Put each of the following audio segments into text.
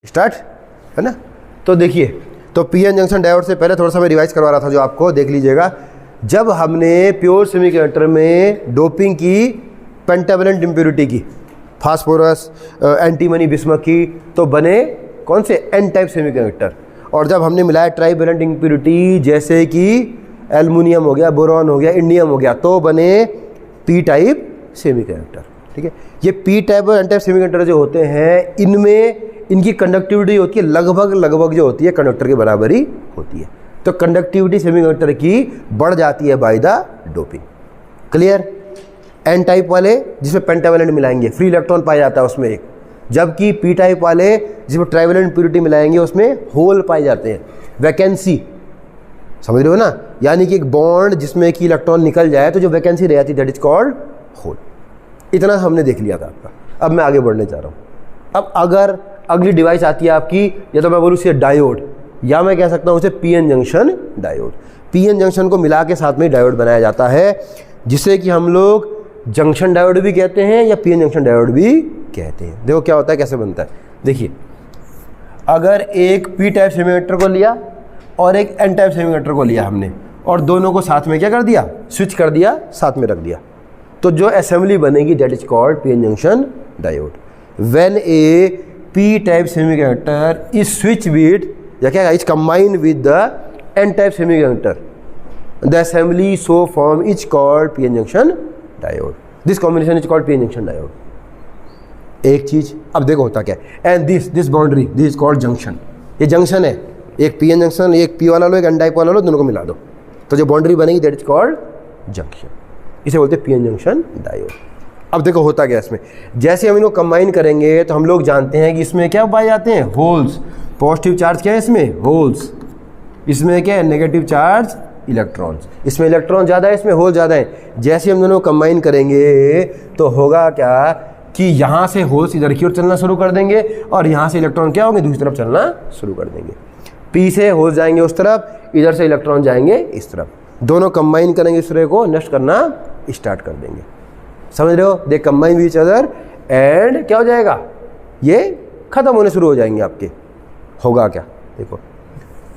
Start है ना। तो देखिए, तो पीएन जंक्शन डायोड से पहले थोड़ा सा मैं रिवाइज करवा रहा था जो आपको, देख लीजिएगा। जब हमने प्योर सेमीकंडक्टर में डोपिंग की पेंटावेलेंट इम्प्योरिटी की, फास्फोरस, एंटीमनी, बिस्मथ की, तो बने कौन से एन टाइप सेमीकंडक्टर। और जब हमने मिलाया ट्राइवेलेंट इम्प्योरिटी जैसे कि एल्युमिनियम हो गया, बोरॉन हो गया, इंडियम हो गया, तो बने पी टाइप सेमीकंडक्टर। ठीक है, ये पी टाइप और एन टाइप सेमीकंडक्टर जो होते हैं, इनमें इनकी कंडक्टिविटी होती है लगभग जो होती है कंडक्टर के बराबर ही होती है। तो कंडक्टिविटी सेमीकंडक्टर की बढ़ जाती है by the doping. Clear. N type वाले जिसमें पेंटावेलेंट मिलाएंगे फ्री इलेक्ट्रॉन पाया जाता है उसमें एक, जबकि पी टाइप वाले जिसमें ट्राइवेलेंट इम्प्योरिटी मिलाएंगे उसमें होल पाए जाते हैं। वैकेंसी समझ रहे हो ना, यानी कि एक बॉन्ड जिसमें कि इलेक्ट्रॉन निकल जाए तो जो वैकेंसी रह जाती है दैट इज कॉल्ड होल। इतना हमने देख लिया था आपका। अब मैं आगे बढ़ने जा रहा हूँ। अब अगर अगली डिवाइस आती है आपकी, या तो मैं बोलूँ उसे डायोड, या मैं कह सकता हूँ उसे PN junction diode. PN junction को मिला के साथ में डायोड बनाया जाता है, जिसे कि हम लोग जंक्शन डायोड भी कहते हैं या पीएन जंक्शन डायोड भी कहते हैं। देखो क्या होता है, कैसे बनता है। देखिए, अगर एक पी टाइप सेमीकंडक्टर को लिया और एक एन टाइप सेमीकंडक्टर को लिया हमने, और दोनों को साथ में क्या कर दिया, स्विच कर दिया, साथ में रख दिया, तो जो असेंबली बनेगी that is called PN junction diode. When A P type semiconductor is switch with या क्या is combined with the N type semiconductor, the assembly so form is called PN junction diode. This combination is called PN junction diode. एक चीज अब देखो होता क्या है, and this boundary this is called junction. ये जंक्शन है, एक PN जंक्शन, एक P वाला लो, एक N टाइप वाला लो, दोनों को मिला दो तो जो बाउंड्री बनेगी दैट इज कॉल्ड जंक्शन। इसे बोलते हैं PN जंक्शन डायोड। अब देखो होता क्या इसमें, जैसे हम इनको कंबाइन करेंगे तो हम लोग जानते हैं कि इसमें क्या पाए जाते हैं, होल्स। पॉजिटिव चार्ज क्या है इसमें, होल्स। इसमें क्या है, नेगेटिव चार्ज, इलेक्ट्रॉन्स। इसमें इलेक्ट्रॉन ज़्यादा है, इसमें होल ज़्यादा है। जैसे हम दोनों कंबाइन करेंगे तो होगा क्या कि यहाँ से होल्स इधर की ओर चलना शुरू कर देंगे और यहाँ से इलेक्ट्रॉन क्या होंगे, दूसरी तरफ चलना शुरू कर देंगे। पी से होल्स जाएंगे उस तरफ, इधर से इलेक्ट्रॉन जाएंगे इस तरफ। दोनों कंबाइन करेंगे, दूसरे को नष्ट करना स्टार्ट कर देंगे। समझ रहे हो, they combine with each other and क्या हो जाएगा, ये खत्म होने शुरू हो जाएंगे आपके। होगा क्या, देखो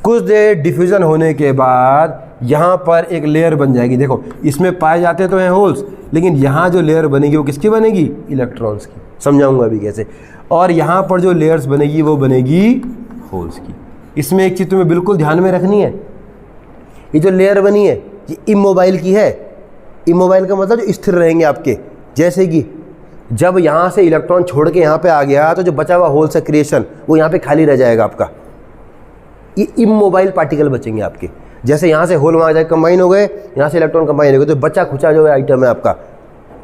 कुछ देर डिफ्यूजन होने के बाद यहाँ पर एक लेयर बन जाएगी। देखो इसमें पाए जाते तो हैं होल्स, लेकिन यहाँ जो लेयर बनेगी वो किसकी बनेगी, इलेक्ट्रॉन्स की। समझाऊंगा अभी कैसे। और यहाँ पर जो लेयर्स बनेगी वो बनेगी होल्स की। इसमें एक चीज़ तुम्हें बिल्कुल ध्यान में रखनी है, ये जो लेयर बनी है ये इमोबाइल की है। इमोबाइल का मतलब जो स्थिर रहेंगे आपके, जैसे कि जब यहाँ से इलेक्ट्रॉन छोड़ के यहाँ पे आ गया तो जो बचा हुआ होल से क्रिएशन वो यहाँ पे खाली रह जाएगा आपका। ये इमोबाइल पार्टिकल बचेंगे आपके। जैसे यहाँ से होल वहाँ जाके कंबाइन हो गए, यहाँ से इलेक्ट्रॉन कंबाइन हो गए, तो बचा खुचा जो आइटम है आपका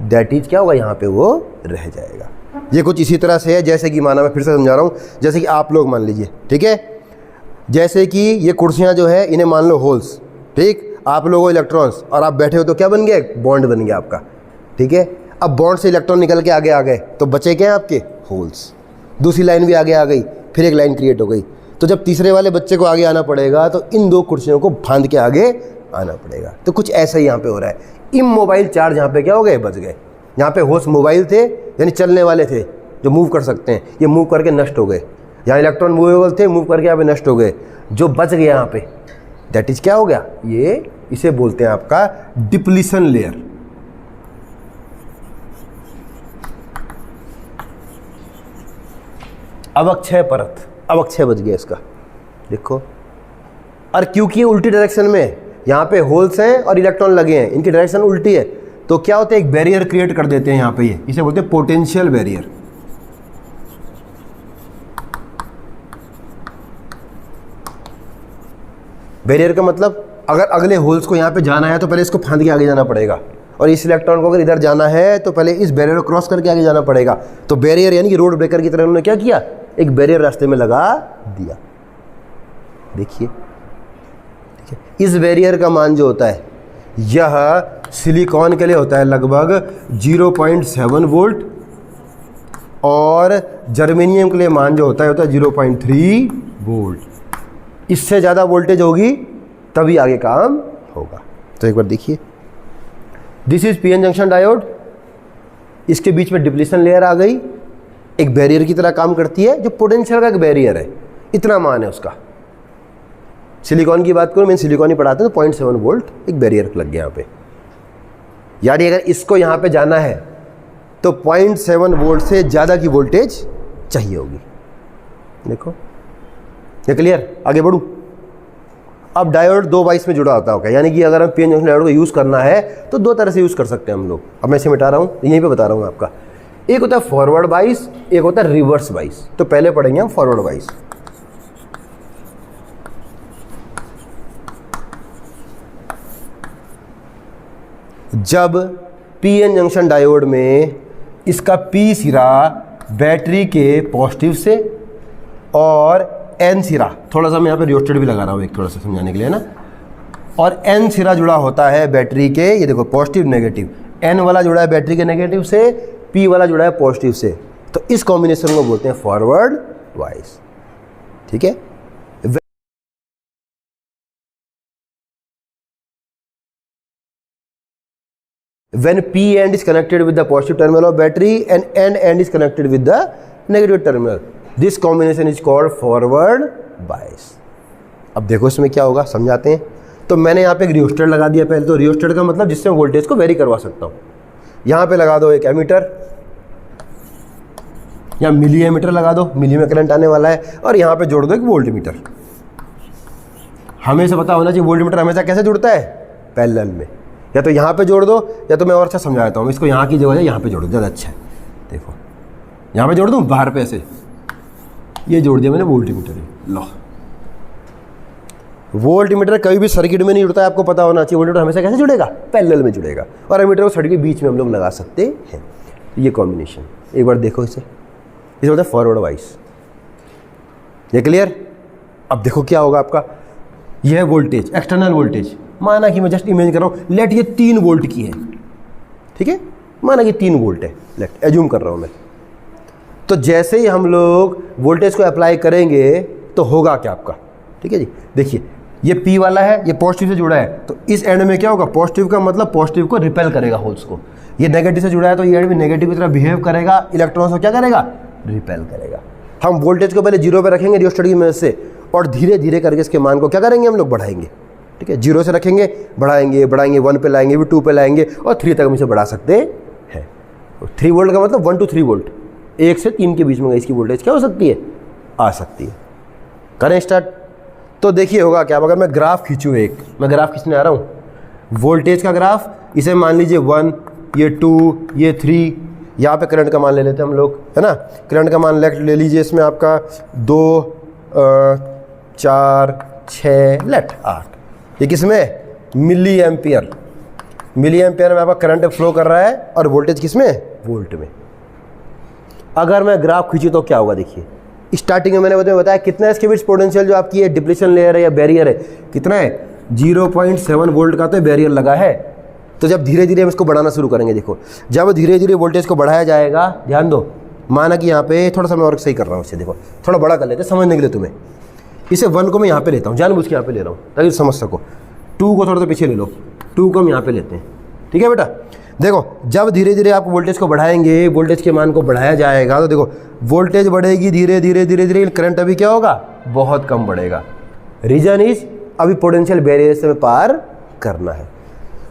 दैट इज क्या होगा, यहाँ पे वो रह जाएगा। ये कुछ इसी तरह से है, जैसे कि माना, मैं फिर से समझा रहा हूँ, जैसे कि आप लोग मान लीजिए, ठीक है, जैसे कि ये कुर्सियाँ जो है इन्हें मान लो होल्स, ठीक, आप लोगों इलेक्ट्रॉन्स, और आप बैठे हो तो क्या बन गया, बॉन्ड बन गया आपका। ठीक है, अब बॉन्ड से इलेक्ट्रॉन निकल के आगे आ गए तो बचे क्या आपके, होल्स। दूसरी लाइन भी आगे आ गई, फिर एक लाइन क्रिएट हो गई। तो जब तीसरे वाले बच्चे को आगे आना पड़ेगा तो इन दो कुर्सियों को फांद के आगे आना पड़ेगा। तो कुछ ऐसा ही यहाँ पे हो रहा है। इमोबाइल चार्ज यहाँ पे क्या हो गए, बच गए। यहाँ पे होल्स मोबाइल थे, यानी चलने वाले थे जो मूव कर सकते हैं, ये मूव करके नष्ट हो गए। यहाँ इलेक्ट्रॉन मूवेबल थे, मूव करके यहाँ पे नष्ट हो गए। जो बच गया यहाँ पे दैट इज क्या हो गया, ये इसे बोलते हैं आपका डिप्लीशन लेयर। अवक्षय परत, अवक्षय बच गया इसका। देखो, और क्योंकि उल्टी डायरेक्शन में यहाँ पे होल्स हैं और इलेक्ट्रॉन लगे हैं, इनकी डायरेक्शन उल्टी है, तो क्या होता है, एक बैरियर क्रिएट कर देते हैं यहाँ पे। ये इसे बोलते हैं पोटेंशियल बैरियर। बैरियर का मतलब अगर अगले होल्स को यहाँ पे जाना है तो पहले इसको फांद के आगे जाना पड़ेगा, और इस इलेक्ट्रॉन को अगर इधर जाना है तो पहले इस बैरियर को क्रॉस करके आगे जाना पड़ेगा। तो बैरियर यानी कि रोड ब्रेकर की तरह उन्होंने क्या किया, एक बैरियर रास्ते में लगा दिया। देखिए, ठीक है, इस बैरियर का मान जो होता है, यह सिलिकॉन के लिए होता है लगभग 0.7 वोल्ट, और जर्मेनियम के लिए मान जो होता है 0.3 वोल्ट। इससे ज़्यादा वोल्टेज होगी तभी आगे काम होगा। तो एक बार देखिए, this is PN junction diode. इसके बीच में डिप्लीशन लेयर आ गई, एक बैरियर की तरह काम करती है, जो पोटेंशियल का एक बैरियर है, इतना मान है उसका। सिलिकॉन की बात करूँ, मैं सिलिकॉन ही पढ़ाता हूँ, तो 0.7 वोल्ट एक बैरियर लग गया यहाँ पे। यानी अगर इसको यहाँ पे जाना है तो 0.7 वोल्ट से ज़्यादा की वोल्टेज चाहिए होगी। देखो ये क्लियर, आगे बढ़ूँ। अब डायोड 2 वाइस में जुड़ा होता होगा, यानी कि अगर हम पीएन जंक्शन डायोड को यूज़ करना है तो 2 तरह से यूज़ कर सकते हैं हम लोग। अब मैं इसे मिटा रहा हूँ, यहीं पे बता रहा हूँ आपका। एक होता है फॉरवर्ड बाइस, एक होता है रिवर्स बाइस। तो पहले पढ़ेंगे हम फॉरवर्ड बाइस। जब पीएन जंक्शन डायोड में इसका पी सिरा बैटरी के पॉजिटिव से और एन सिरा, थोड़ा सा मैं यहाँ पे रियोस्टेट भी लगा रहा हूँ एक थोड़ा सा समझाने के लिए ना, और एन सिरा जुड़ा होता है बैटरी के, ये देखो पॉजिटिव नेगेटिव, एन वाला जुड़ा है बैटरी के नेगेटिव से, पी वाला जुड़ा है पॉजिटिव से। तो इस कॉम्बिनेशन को बोलते हैं फॉरवर्ड वाइस। ठीक है, when P end is connected with the positive terminal of battery and N end is connected with the negative terminal, this combination is called forward bias। अब देखो इसमें क्या होगा, समझाते हैं। तो मैंने यहाँ पे एक रियोस्टेट लगा दिया पहले। तो रियोस्टेट का मतलब जिससे मैं वोल्टेज को वेरी करवा सकता हूँ। यहाँ पे लगा दो एक एमीटर, या मिली एमीटर लगा दो, मिली में करंट आने वाला है, और यहाँ पे जोड़ दो एक वोल्ट मीटर। हमेशा पता होना चाहिए वोल्ट मीटर हमेशा कैसे जुड़ता है, पैरेलल में। या तो यहाँ पे जोड़ दो, या तो मैं और अच्छा समझा देता हूँ, इसको यहाँ की जगह यहाँ पे जोड़ दो, ज़्यादा अच्छा है। देखो यहाँ पे जोड़ दूँ, बाहर पे ऐसे ये जोड़ दिया मैंने वोल्ट मीटर। लो, वोल्ट मीटर कभी भी सर्किट में नहीं जुड़ता है, आपको पता होना चाहिए। वोल्ट मीटर हमेशा कैसे जुड़ेगा, पैरेलल में जुड़ेगा, और एमीटर को सर्किट के बीच में हम लोग लगा सकते हैं। ये कॉम्बिनेशन एक बार देखो, इसे बोलते हैं फॉरवर्ड वाइस। ये क्लियर। अब देखो क्या होगा आपका, यह है वोल्टेज, एक्सटर्नल वोल्टेज। माना कि मैं जस्ट इमेजिन कर रहा हूँ, लेट ये 3 वोल्ट की है। ठीक है, माना कि 3 वोल्ट है, लेट एज्यूम कर रहा हूँ मैं। तो जैसे ही हम लोग वोल्टेज को अप्लाई करेंगे तो होगा क्या आपका। ठीक है जी, देखिए ये P वाला है, ये पॉजिटिव से जुड़ा है, तो इस एंड में क्या होगा, पॉजिटिव का मतलब पॉजिटिव को रिपेल करेगा होल्स को। ये नेगेटिव से जुड़ा है तो ये एंड भी नेगेटिव की तरह बिहेव करेगा, इलेक्ट्रॉन्स को क्या करेगा, रिपेल करेगा। हम वोल्टेज को पहले 0 पे रखेंगे रियोस्टेट की मदद से, और धीरे धीरे करके इसके मान को क्या करेंगे, हम लोग बढ़ाएंगे। ठीक है, 0 से रखेंगे, बढ़ाएंगे बढ़ाएंगे, 1 पे लाएंगे, भी 2 पे लाएंगे, और 3 तक हम इसे बढ़ा सकते हैं। 3 वोल्ट का मतलब 1 to 3 वोल्ट, 1 से 3 के बीच में इसकी वोल्टेज क्या हो सकती है, आ सकती है। करें स्टार्ट। तो देखिए होगा क्या, अगर मैं ग्राफ खींचूँ, एक मैं ग्राफ खींचने आ रहा हूँ, वोल्टेज का ग्राफ, इसे मान लीजिए 1, ये 2, ये 3, यहाँ पे करंट का मान ले लेते हैं हम लोग, है ना। करंट का मान ले लीजिए इसमें आपका 2, 4, 6, लेट 8। ये किसमें, मिली एम्पियर। मिली एम्पियर में आपका करंट फ्लो कर रहा है, और वोल्टेज किसमें, वोल्ट में। अगर मैं ग्राफ खींचूँ तो क्या होगा, देखिए स्टार्टिंग में मैंने बताया कितना है इसके बीच पोटेंशियल, जो आपकी ये डिप्लीशन लेयर है या बैरियर है, कितना है, 0.7 वोल्ट का तो बैरियर लगा है। तो जब धीरे धीरे हम इसको बढ़ाना शुरू करेंगे, देखो जब धीरे धीरे वोल्टेज को बढ़ाया जाएगा, ध्यान दो, माना कि यहाँ पे थोड़ा सा मैं और सही कर रहा हूँ इसे, देखो थोड़ा बड़ा कर लेते हैं समझने के लिए तुम्हें। इसे 1 को मैं यहाँ पे लेता हूँ, जानबूझ के यहाँ पे ले रहा हूँ ताकि समझ सको। 2 को थोड़ा सा पीछे ले लो, 2 को हम यहाँ पे लेते हैं। ठीक है बेटा, देखो जब धीरे धीरे आप वोल्टेज को बढ़ाएंगे, वोल्टेज के मान को बढ़ाया जाएगा, तो देखो वोल्टेज बढ़ेगी धीरे धीरे धीरे धीरे, करंट अभी क्या होगा, बहुत कम बढ़ेगा। रीजन इज अभी पोटेंशियल बैरियर से पार करना है।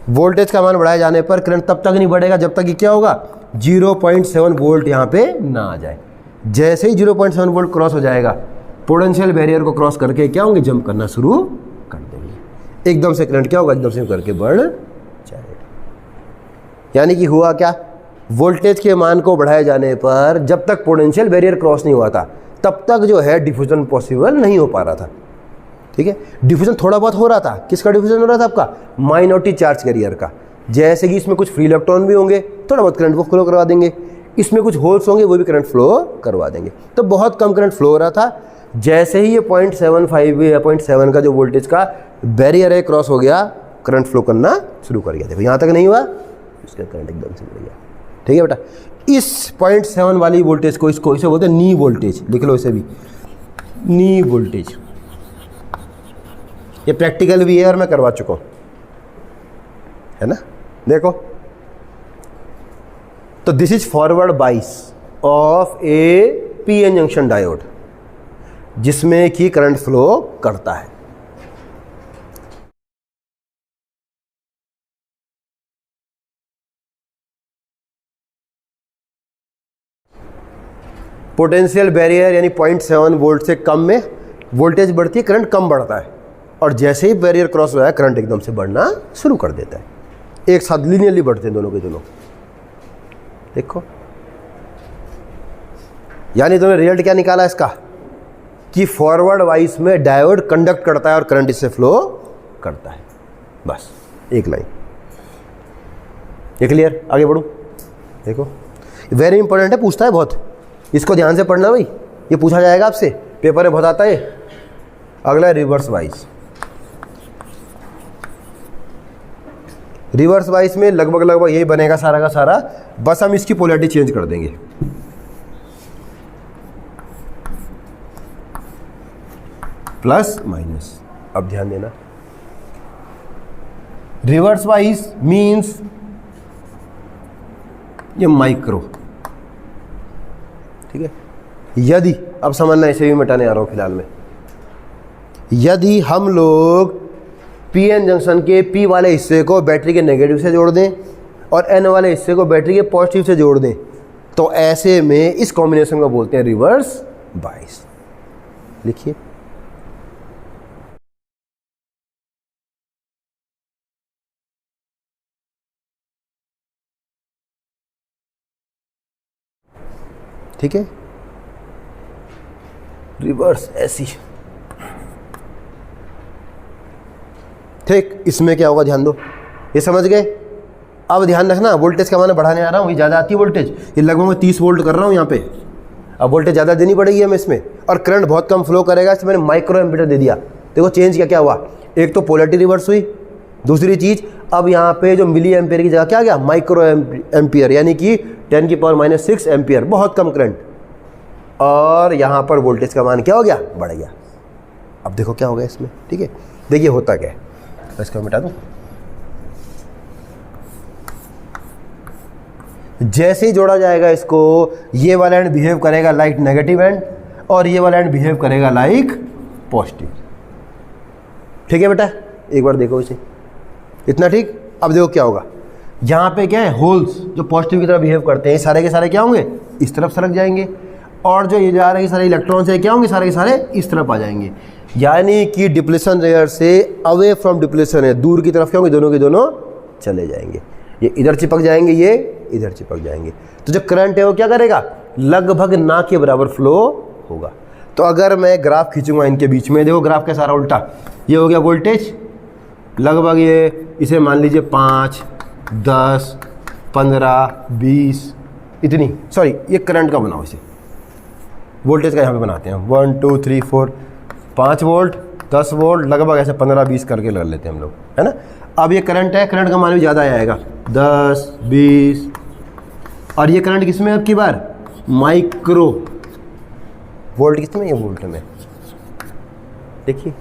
वोल्टेज का मान बढ़ाए जाने पर करंट तब तक नहीं बढ़ेगा जब तक कि क्या होगा, 0.7 वोल्ट यहाँ पे ना आ जाए। जैसे ही 0.7 वोल्ट क्रॉस हो जाएगा, पोटेंशियल बैरियर को क्रॉस करके क्या होंगे, जंप करना शुरू कर देंगे। एकदम से करंट क्या होगा, एकदम से करके बढ़ जाएगा। यानी कि हुआ क्या, वोल्टेज के मान को बढ़ाए जाने पर जब तक पोटेंशियल बैरियर क्रॉस नहीं हुआ था, तब तक जो है डिफ्यूजन पॉसिबल नहीं हो पा रहा था। ठीक है, डिफ्यूजन थोड़ा बहुत हो रहा था। किसका डिफ्यूजन हो रहा था, आपका माइनॉरिटी चार्ज कैरियर का। जैसे कि इसमें कुछ फ्री इलेक्ट्रॉन भी होंगे, थोड़ा बहुत करंट को फ्लो करवा देंगे, इसमें कुछ होल्स होंगे, वो भी करंट फ्लो करवा देंगे। तो बहुत कम करंट फ्लो हो रहा था। जैसे ही ये 0.75 या 0.7 का जो वोल्टेज का बैरियर है क्रॉस हो गया, करंट फ्लो करना शुरू कर गया। देखो यहाँ तक नहीं हुआ, उसका करंट एकदम से बढ़ गया। ठीक है बेटा, इस 0.7 वाली वोल्टेज को, इसको इसे बोलते हैं नी वोल्टेज, लिख लो इसे भी, नी वोल्टेज। ये प्रैक्टिकल भी है और मैं करवा चुका हूँ, है ना। देखो तो दिस इज फॉरवर्ड बाइस, of A PN junction diode जिसमें कि करंट फ्लो करता है। पोटेंशियल बैरियर यानी 0.7 वोल्ट से कम में वोल्टेज बढ़ती है, करंट कम बढ़ता है, और जैसे ही बैरियर क्रॉस हुआ है करंट एकदम से बढ़ना शुरू कर देता है। एक साथ लीनियरली बढ़ते हैं दोनों के दोनों। देखो, यानी तुमने रिजल्ट क्या निकाला इसका कि फॉरवर्ड वाइज में डायोड कंडक्ट करता है और करंट इससे फ्लो करता है। बस एक लाइन, ये क्लियर? आगे बढ़ूं? देखो, वेरी इंपॉर्टेंट है, पूछता है बहुत, इसको ध्यान से पढ़ना भाई, ये पूछा जाएगा आपसे, पेपर में बहुत आता है। अगला रिवर्स वाइज। रिवर्स वाइज में लगभग यही बनेगा सारा का सारा, बस हम इसकी पोलैरिटी चेंज कर देंगे। Plus minus. अब ध्यान देना, रिवर्स वाइज मींस ये माइक्रो, ठीक है। यदि, अब समझना, इसे भी मिटाने आ रहा हूं फिलहाल में, यदि हम लोग पीएन जंक्शन के पी वाले हिस्से को बैटरी के नेगेटिव से जोड़ दें और एन वाले हिस्से को बैटरी के पॉजिटिव से जोड़ दें, तो ऐसे में इस कॉम्बिनेशन को बोलते हैं रिवर्स बाइस। लिखिए, ठीक है, रिवर्स ऐसी। ठीक, इसमें क्या होगा ध्यान दो, ये समझ गए? अब ध्यान रखना, वोल्टेज का मैंने बढ़ाने आ रहा हूँ, ये ज़्यादा आती है वोल्टेज, ये लगभग मैं 30 वोल्ट कर रहा हूँ यहाँ पे। अब वोल्टेज ज़्यादा देनी पड़ेगी हमें इसमें, और करंट बहुत कम फ्लो करेगा, इसमें मैंने माइक्रो एम्पीयर दे दिया। देखो चेंज क्या क्या हुआ, एक तो पोलैरिटी रिवर्स हुई, दूसरी चीज़ अब यहाँ पे जो मिली एम्पियर की जगह क्या आ गया, माइक्रो एम्पियर, यानी कि 10⁻⁻6 एम्पियर, बहुत कम करंट, और यहाँ पर वोल्टेज का मान क्या हो गया, बढ़ गया। अब देखो क्या हो गया इसमें, ठीक है। देखिए होता क्या है, इसको मिटा दूँ। जैसे ही जोड़ा जाएगा इसको, ये वाला एंड बिहेव करेगा लाइक नेगेटिव एंड, और ये वाला एंड बिहेव करेगा लाइक पॉजिटिव। ठीक है बेटा, एक बार देखो इसे, इतना ठीक। अब देखो क्या होगा, यहाँ पे क्या है, होल्स जो पॉजिटिव की तरफ बिहेव करते हैं, सारे के सारे क्या होंगे, इस तरफ सरक जाएंगे, और जो ये जा रहे सारे इलेक्ट्रॉन्स है क्या होंगे, सारे के सारे इस तरफ आ जाएंगे। यानी कि डिप्लेशन लेयर से अवे फ्रॉम डिप्लेशन है, दूर की तरफ क्या होंगे, दोनों के दोनों चले जाएंगे। ये इधर चिपक जाएंगे, ये इधर चिपक जाएंगे। तो जो करंट है वो क्या करेगा, लगभग ना के बराबर फ्लो होगा। तो अगर मैं ग्राफ खींचूंगा इनके बीच में, देखो ग्राफ का सारा उल्टा, ये हो गया वोल्टेज, लगभग ये इसे मान लीजिए 5, 10, 15, 20 इतनी, सॉरी ये करंट का बनाओ, इसे वोल्टेज का यहाँ पे बनाते हैं। 1 2 3 4 5 वोल्ट, 10 वोल्ट, लगभग ऐसे 15-20 करके लग लेते हैं हम लोग, है ना। अब ये करंट है, करंट का मान भी ज़्यादा आएगा, 10, 20, और ये करंट किस में, अब की बार माइक्रो, वोल्ट किस में, ये वोल्ट में। देखिए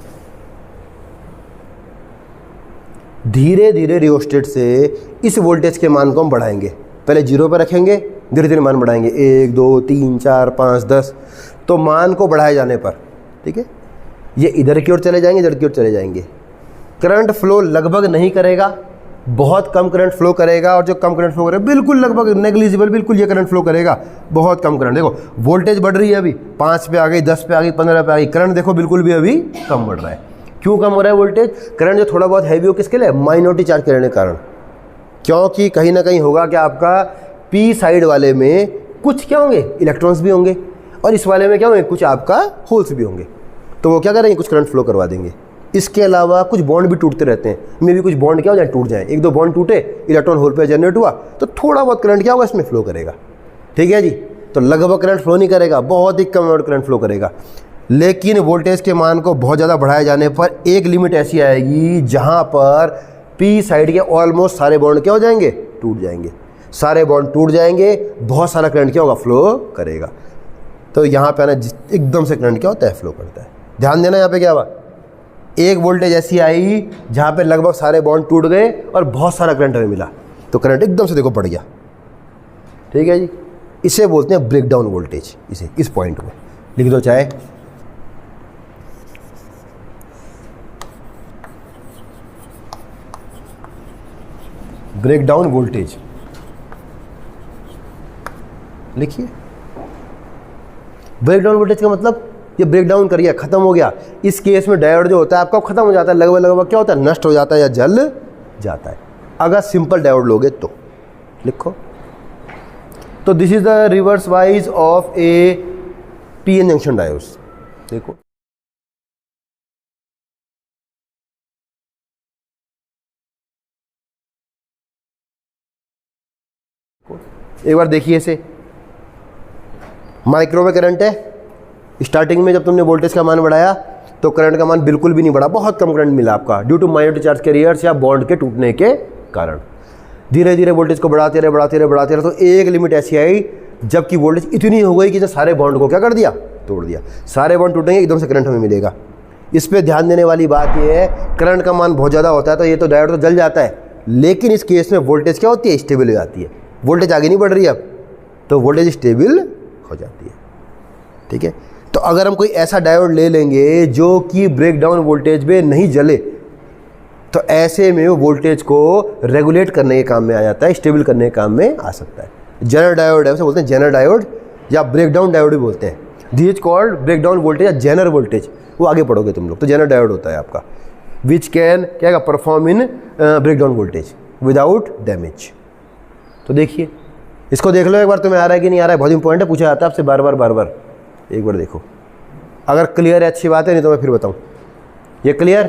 धीरे धीरे रियोस्टेट से इस वोल्टेज के मान को हम बढ़ाएंगे, पहले 0 पर रखेंगे, धीरे धीरे मान बढ़ाएंगे, 1 2 3 4 5 10, तो मान को बढ़ाए जाने पर, ठीक है, ये इधर की ओर चले जाएंगे, इधर की ओर चले जाएंगे। करंट फ्लो लगभग नहीं करेगा, बहुत कम करंट फ्लो करेगा, और जो कम करंट फ्लो करेगा बिल्कुल लगभग नेग्लिजिबल, बिल्कुल ये करंट फ्लो करेगा, बहुत कम करंट। देखो वोल्टेज बढ़ रही है, अभी 5 पे आ गई, 10 पे आ गई, 15 पे आ गई, करंट देखो बिल्कुल भी अभी कम बढ़ रहा है। क्यों कम हो रहा है वोल्टेज, करंट जो थोड़ा बहुत हैवी हो, किसके लिए, माइनॉरिटी चार्ज करने के कारण, क्योंकि कहीं ना कहीं होगा कि आपका पी साइड वाले में कुछ क्या होंगे, इलेक्ट्रॉन्स भी होंगे, और इस वाले में क्या होंगे, कुछ आपका होल्स भी होंगे, तो वो क्या करेंगे, कुछ करंट फ्लो करवा देंगे। इसके अलावा कुछ बॉन्ड भी टूटते रहते हैं, मे भी कुछ बॉन्ड क्या हो जाए, टूट जाए, 1 2 बॉन्ड टूटे, इलेक्ट्रॉन होल पे जनरेट हुआ, तो थोड़ा बहुत करंट क्या होगा, इसमें फ्लो करेगा। ठीक है जी, तो लगभग करंट फ्लो नहीं करेगा, बहुत ही कम अमाउंट करंट फ्लो करेगा। लेकिन वोल्टेज के मान को बहुत ज़्यादा बढ़ाए जाने पर एक लिमिट ऐसी आएगी जहाँ पर पी साइड के ऑलमोस्ट सारे बॉन्ड क्या हो जाएंगे, टूट जाएंगे, सारे बॉन्ड टूट जाएंगे, बहुत सारा करंट क्या होगा, फ्लो करेगा। तो यहाँ पे आना एकदम से करंट क्या होता है, फ्लो करता है। ध्यान देना, यहाँ पे क्या हुआ, एक वोल्टेज ऐसी आई जहाँ पे लगभग सारे बॉन्ड टूट गए और बहुत सारा करंट हमें मिला, तो करंट एकदम से देखो बढ़ गया। ठीक है जी, इसे बोलते हैं ब्रेकडाउन वोल्टेज। इसे इस पॉइंट को लिख दो चाहे, ब्रेकडाउन वोल्टेज लिखिए। ब्रेकडाउन वोल्टेज का मतलब ये ब्रेकडाउन कर गया, खत्म हो गया। इस केस में डायोड जो होता है आपका खत्म हो जाता है, लगभग क्या होता है, नष्ट हो जाता है या जल जाता है। अगर सिंपल डायोड लोगे तो लिखो। तो this is the reverse wise of A PN junction diodes. देखो एक बार देखिए इसे, माइक्रो में करंट है। स्टार्टिंग में जब तुमने वोल्टेज का मान बढ़ाया तो करंट का मान बिल्कुल भी नहीं बढ़ा, बहुत कम करंट मिला आपका due to minority charge carriers या बॉन्ड के टूटने के कारण। धीरे धीरे वोल्टेज को बढ़ाते रहे तो एक लिमिट ऐसी आई जबकि वोल्टेज इतनी हो गई कि जो सारे बॉन्ड को क्या कर दिया, तोड़ दिया। सारे बॉन्ड टूटेंगे, एकदम से करंट हमें मिलेगा। इस पर ध्यान देने वाली बात यह है, करंट का मान बहुत ज़्यादा होता है तो ये तो डायोड तो जल जाता है, लेकिन इस केस में वोल्टेज क्या होती है, स्टेबल हो जाती है। वोल्टेज आगे नहीं बढ़ रही अब, तो वोल्टेज स्टेबल हो जाती है। ठीक है, तो अगर हम कोई ऐसा डायोड ले लेंगे जो कि ब्रेकडाउन वोल्टेज में नहीं जले, तो ऐसे में वो वोल्टेज को रेगुलेट करने के काम में आ जाता है, स्टेबल करने के काम में आ सकता है। जेनर डायोड है, उसे बोलते हैं जेनर डायोड या ब्रेकडाउन डायोड भी बोलते हैं। This is called breakdown voltage या जेनर वोल्टेज, वो आगे पढ़ोगे तुम लोग। तो जेनर डायोड होता है आपका विच कैन क्या perform in breakdown voltage without damage. तो देखिए इसको देख लो एक बार, तुम्हें आ रहा है कि नहीं आ रहा है, बहुत इंपॉर्टेंट है, पूछा जाता है आपसे बार बार। एक बार देखो, अगर क्लियर है अच्छी बात है, नहीं तो मैं फिर बताऊँ। ये क्लियर